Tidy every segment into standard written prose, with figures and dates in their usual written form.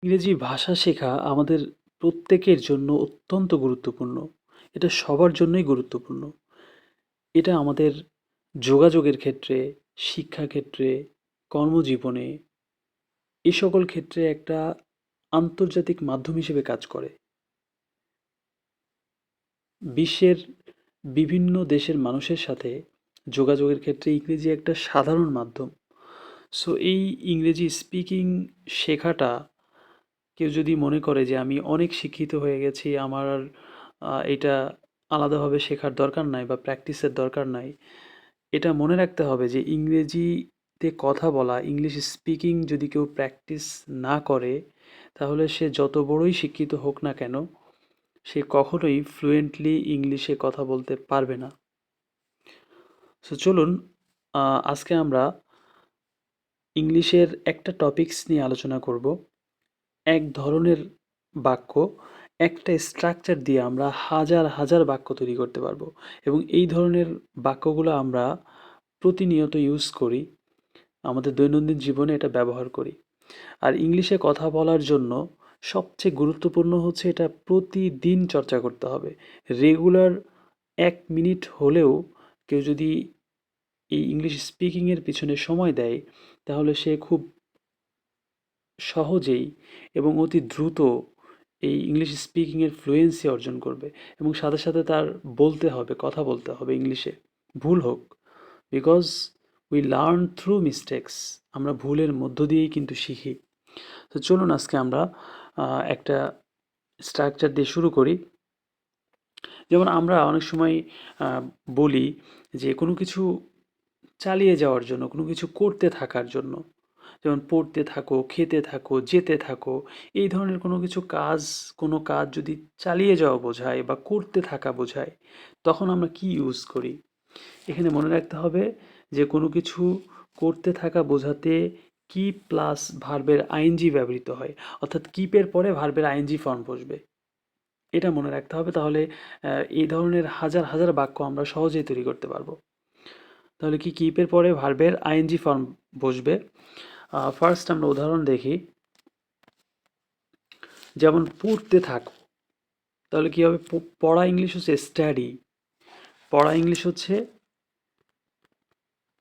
ইংরেজি ভাষা শেখা আমাদের প্রত্যেকের জন্য অত্যন্ত গুরুত্বপূর্ণ। এটা সবার জন্যই গুরুত্বপূর্ণ। এটা আমাদের যোগাযোগের ক্ষেত্রে, শিক্ষাক্ষেত্রে, কর্মজীবনে এ সকল ক্ষেত্রে একটা আন্তর্জাতিক মাধ্যম হিসেবে কাজ করে। বিশ্বের বিভিন্ন দেশের মানুষের সাথে যোগাযোগের ক্ষেত্রে ইংরেজি একটা সাধারণ মাধ্যম। সো এই ইংরেজি স্পিকিং শেখাটা কেউ যদি মনে করে যে আমি অনেক শিক্ষিত হয়ে গেছি, আমার আর এটা আলাদাভাবে শেখার দরকার নাই বা প্র্যাকটিসের দরকার নাই। এটা মনে রাখতে হবে যে ইংরেজিতে কথা বলা, ইংলিশ স্পিকিং যদি কেউ প্র্যাকটিস না করে, তাহলে সে যত বড়ই শিক্ষিত হোক না কেন, সে কখনোই ফ্লুয়েন্টলি ইংলিশে কথা বলতে পারবে না। সো চলুন আজকে আমরা ইংলিশের একটা টপিকস নিয়ে আলোচনা করব। এক ধরনের বাক্য, একটা স্ট্রাকচার দিয়ে আমরা হাজার হাজার বাক্য তৈরি করতে পারবো এবং এই ধরনের বাক্যগুলো আমরা প্রতিনিয়ত ইউজ করি, আমাদের দৈনন্দিন জীবনে এটা ব্যবহার করি। আর ইংলিশে কথা বলার জন্য সবচেয়ে গুরুত্বপূর্ণ হচ্ছে এটা প্রতিদিন চর্চা করতে হবে। রেগুলার 1 মিনিট হলেও কেউ যদি এই ইংলিশ স্পিকিংয়ের পিছনে সময় দেয়, তাহলে সে খুব সহজেই এবং অতি দ্রুত এই ইংলিশ স্পিকিংয়ের ফ্লুয়েন্সি অর্জন করবে এবং সাথে সাথে তার বলতে হবে, কথা বলতে হবে ইংলিশে, ভুল হোক। Because we learn through mistakes. আমরা ভুলের মধ্য দিয়েই কিন্তু শিখি। তো চলুন আজকে আমরা একটা স্ট্রাকচার দিয়ে শুরু করি। যেমন আমরা অনেক সময় বলি যে কোনো কিছু চালিয়ে যাওয়ার জন্য, কোনো কিছু করতে থাকার জন্য, যেমন পড়তে থাকো, খেতে থাকো, যেতে থাকো, এই ধরনের কোনো কাজ যদি চালিয়ে যাওয়া বোঝায় বা করতে থাকা বোঝায়, তখন আমরা কি ইউজ করি? এখানে মনে রাখতে হবে যে কোনো কিছু করতে থাকা বোঝাতে কিপ প্লাস ভার্বের আইএনজি ব্যবহৃত হয়। অর্থাৎ কিপের পরে ভার্বের আইএনজি ফর্ম বসবে। এটা মনে রাখতে হবে, তাহলে এই ধরনের হাজার হাজার বাক্য আমরা সহজেই তৈরি করতে পারবো। তাহলে কি কিপের পরে ভার্বের আইএনজি ফর্ম বসবে। ফার্স্ট আমরা উদাহরণ দেখি। যেমন পড়তে থাকো, তাহলে কি হবে? পড়া ইংলিশ হচ্ছে স্টাডি, পড়া ইংলিশ হচ্ছে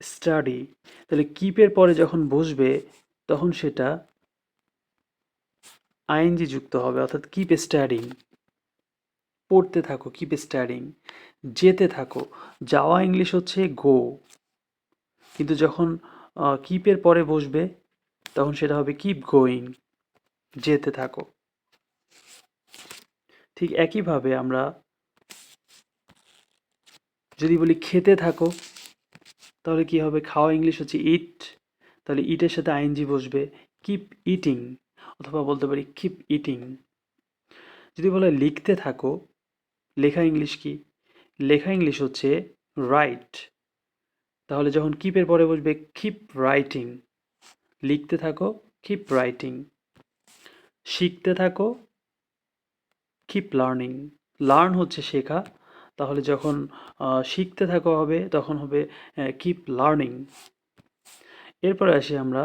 স্টাডি। তাহলে কিপের পরে যখন বসবে তখন সেটা আইএনজি যুক্ত হবে, অর্থাৎ কিপ স্টাডিং। পড়তে থাকো, কিপ স্টাডিং। যেতে থাকো, যাওয়া ইংলিশ হচ্ছে গো, কিন্তু যখন কিপের পরে বসবে তখন সেটা হবে কিপ গোয়িং, যেতে থাকো। ঠিক একইভাবে আমরা যদি বলি খেতে থাকো, তাহলে কি হবে? খাওয়া ইংলিশ হচ্ছে ইট, তাহলে ইটের সাথে আইএনজি বসবে, কিপ ইটিং, অথবা বলতে পারি কিপ ইটিং। যদি বলে লিখতে থাকো, লেখা ইংলিশ কি? লেখা ইংলিশ হচ্ছে রাইট, তাহলে যখন কিপের পরে বসবে কিপ রাইটিং, লিখতে থাকো, কিপ রাইটিং। শিখতে থাকো, কিপ লার্নিং। লার্ন হচ্ছে শেখা, তাহলে যখন শিখতে থাকো হবে তখন হবে কিপ লার্নিং। এরপরে আসি আমরা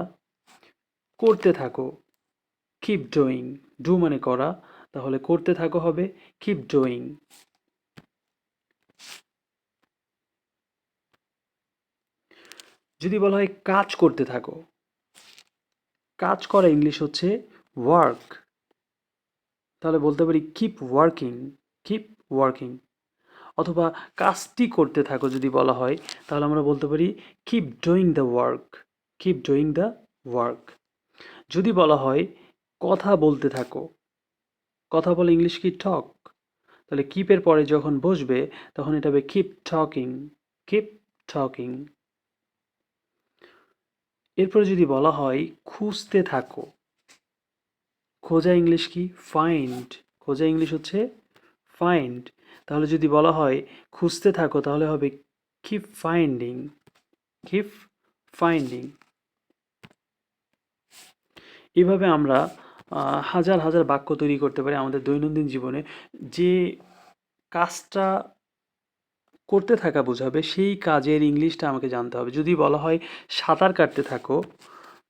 করতে থাকো, কিপ ডুইং। ডু মানে করা, তাহলে করতে থাকো হবে কিপ ডুইং। যদি বলা হয় কাজ করতে থাকো, কাজ করা ইংলিশ হচ্ছে ওয়ার্ক, তাহলে বলতে পারি কিপ ওয়ার্কিং, কিপ ওয়ার্কিং। অথবা কাজটি করতে থাকো যদি বলা হয়, তাহলে আমরা বলতে পারি keep doing the work, keep doing the work. যদি বলা হয় কথা বলতে থাকো, কথা বলে ইংলিশ কি? টক, তাহলে কিপের পরে যখন বসবে তখন এটা হবে কিপ টকিং, কিপ টকিং। এরপরে যদি বলা হয় খুঁজতে থাকো, খোঁজা ইংলিশ কি? ফাইন্ড, খোঁজা ইংলিশ হচ্ছে ফাইন্ড, তাহলে যদি বলা হয় খুঁজতে থাকো তাহলে হবে কিপ ফাইন্ডিং, কিপ ফাইন্ডিং। এভাবে আমরা হাজার হাজার বাক্য তৈরি করতে পারি আমাদের দৈনন্দিন জীবনে। যে কাজটা করতে থাকা বোঝাবে সেই কাজের ইংলিশটা আমাকে জানতে হবে। যদি বলা হয় সাঁতার কাটতে থাকো,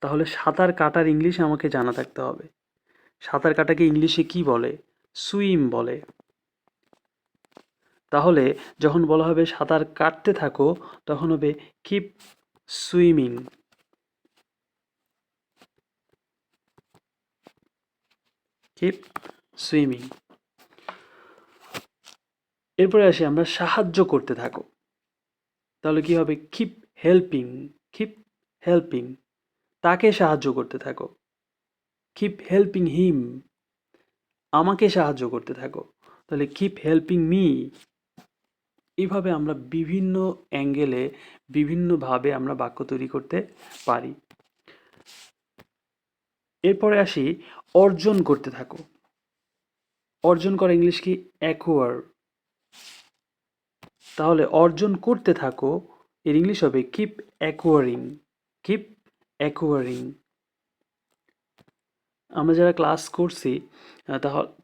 তাহলে সাঁতার কাটার ইংলিশ আমাকে জানা থাকতে হবে। সাঁতার কাটাকে ইংলিশে কি বলে? সুইম বলে। তাহলে যখন বলা হবে সাঁতার কাটতে থাকো, তখন হবে কিপ সুইমিং। Keep swimming. এরপরে আসি আমরা সাহায্য করতে থাকো, তাহলে কি হবে? Keep helping. কিপ হেল্পিং, তাকে সাহায্য করতে থাকো। কিপ হেল্পিং হিম, আমাকে সাহায্য করতে থাকো, তাহলে কিপ হেল্পিং মি। এইভাবে আমরা বিভিন্ন অ্যাঙ্গেলে বিভিন্নভাবে আমরা বাক্য তৈরি করতে পারি। এরপরে আসি অর্জন করতে থাকো। অর্জন করা ইংলিশ কি? অ্যাকোয়ার। তাহলে অর্জন করতে থাকো এর ইংলিশ হবে কিপ অ্যাকোয়ারিং। Keep acquiring. আমরা যারা ক্লাস করছি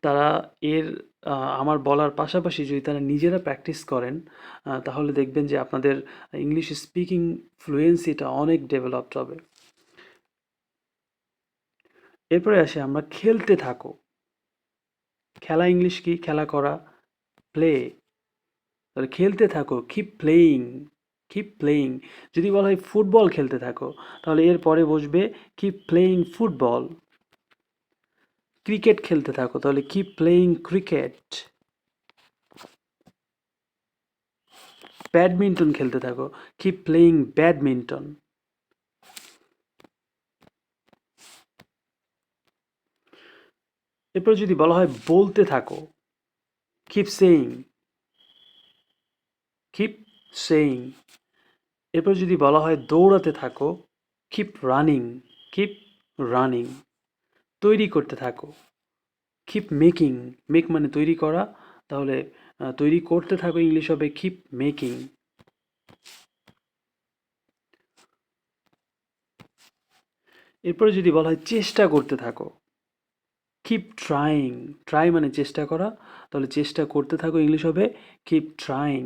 তারা এর আমার বলার পাশাপাশি যদি তারা নিজেরা প্র্যাকটিস করেন, তাহলে দেখবেন যে আপনাদের ইংলিশ স্পিকিং ফ্লুয়েন্সিটা অনেক ডেভেলপড হবে। এরপরে আসি আমরা খেলতে থাকো। খেলা ইংলিশ কি? খেলা করা, প্লে। তাহলে খেলতে থাকো, কিপ প্লেয়িং। Keep playing. যদি বলা হয় ফুটবল খেলতে থাকো, তাহলে এর পরে বসবে কিপ প্লেয়িং ফুটবল। ক্রিকেট খেলতে থাকো, তাহলে কিপ প্লেয়িং ক্রিকেট। ব্যাডমিন্টন খেলতে থাকো, কিপ প্লেয়িং ব্যাডমিন্টন। এরপর যদি বলা হয় বলতে থাকো, কিপ সেইং। Keep saying. এরপর যদি বলা হয় দৌড়াতে থাকো, কিপ রানিং। Keep running. তৈরি করতে থাকো, কিপ মেকিং। মেক মানে তৈরি করা, তাহলে তৈরি করতে থাকো ইংলিশ হবে কিপ মেকিং। এরপরে যদি বলা হয় চেষ্টা করতে থাকো, কিপ ট্রাইং। ট্রাই মানে চেষ্টা করা, তাহলে চেষ্টা করতে থাকো ইংলিশ হবে কিপ ট্রাইং।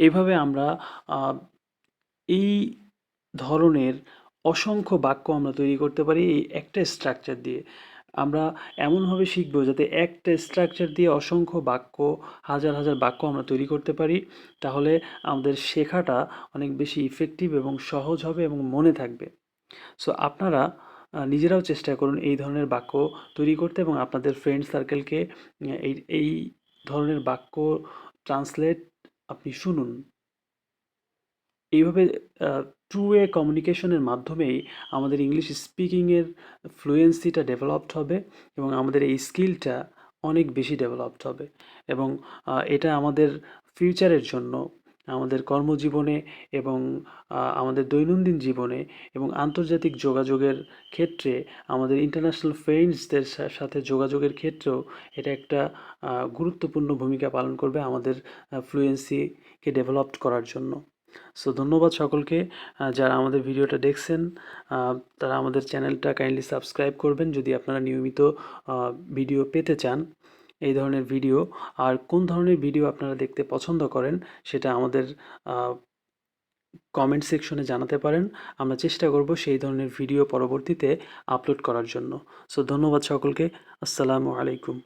এইভাবে আমরা এই ধরনের অসংখ্য বাক্য আমরা তৈরি করতে পারি এই একটা স্ট্রাকচার দিয়ে। আমরা এমনভাবে শিখব যাতে একটা স্ট্রাকচার দিয়ে অসংখ্য বাক্য, হাজার হাজার বাক্য আমরা তৈরি করতে পারি। তাহলে আমাদের শেখাটা অনেক বেশি ইফেক্টিভ এবং সহজ হবে এবং মনে থাকবে। সো আপনারা নিজেরাও চেষ্টা করুন এই ধরনের বাক্য তৈরি করতে এবং আপনাদের ফ্রেন্ড সার্কেলকে এই ধরনের বাক্য ট্রান্সলেট আপনি শুনুন। এইভাবে টু ওয়ে কমিউনিকেশনের মাধ্যমেই আমাদের ইংলিশ স্পিকিংয়ের ফ্লুয়েন্সিটা ডেভেলপড হবে এবং আমাদের এই স্কিলটা অনেক বেশি ডেভেলপড হবে এবং এটা আমাদের ফিউচারের জন্য, আমাদের কর্মজীবনে এবং আমাদের দৈনন্দিন জীবনে এবং আন্তর্জাতিক যোগাযোগের ক্ষেত্রে, আমাদের ইন্টারন্যাশনাল ফ্রেন্ডসদের সাথে যোগাযোগের ক্ষেত্রেও এটা একটা গুরুত্বপূর্ণ ভূমিকা পালন করবে আমাদের ফ্লুয়েন্সিকে ডেভেলপড করার জন্য। সো ধন্যবাদ সকলকে যারা আমাদের ভিডিওটা দেখছেন। তারা আমাদের চ্যানেলটা কাইন্ডলি সাবস্ক্রাইব করবেন যদি আপনারা নিয়মিত ভিডিও পেতে চান, এই ধরনের ভিডিও। আর কোন ধরনের ভিডিও আপনারা দেখতে পছন্দ করেন সেটা আমাদের কমেন্ট সেকশনে জানাতে পারেন। আমরা চেষ্টা করব সেই ধরনের ভিডিও পরবর্তীতে আপলোড করার জন্য। সো ধন্যবাদ সকলকে। আসসালামু আলাইকুম।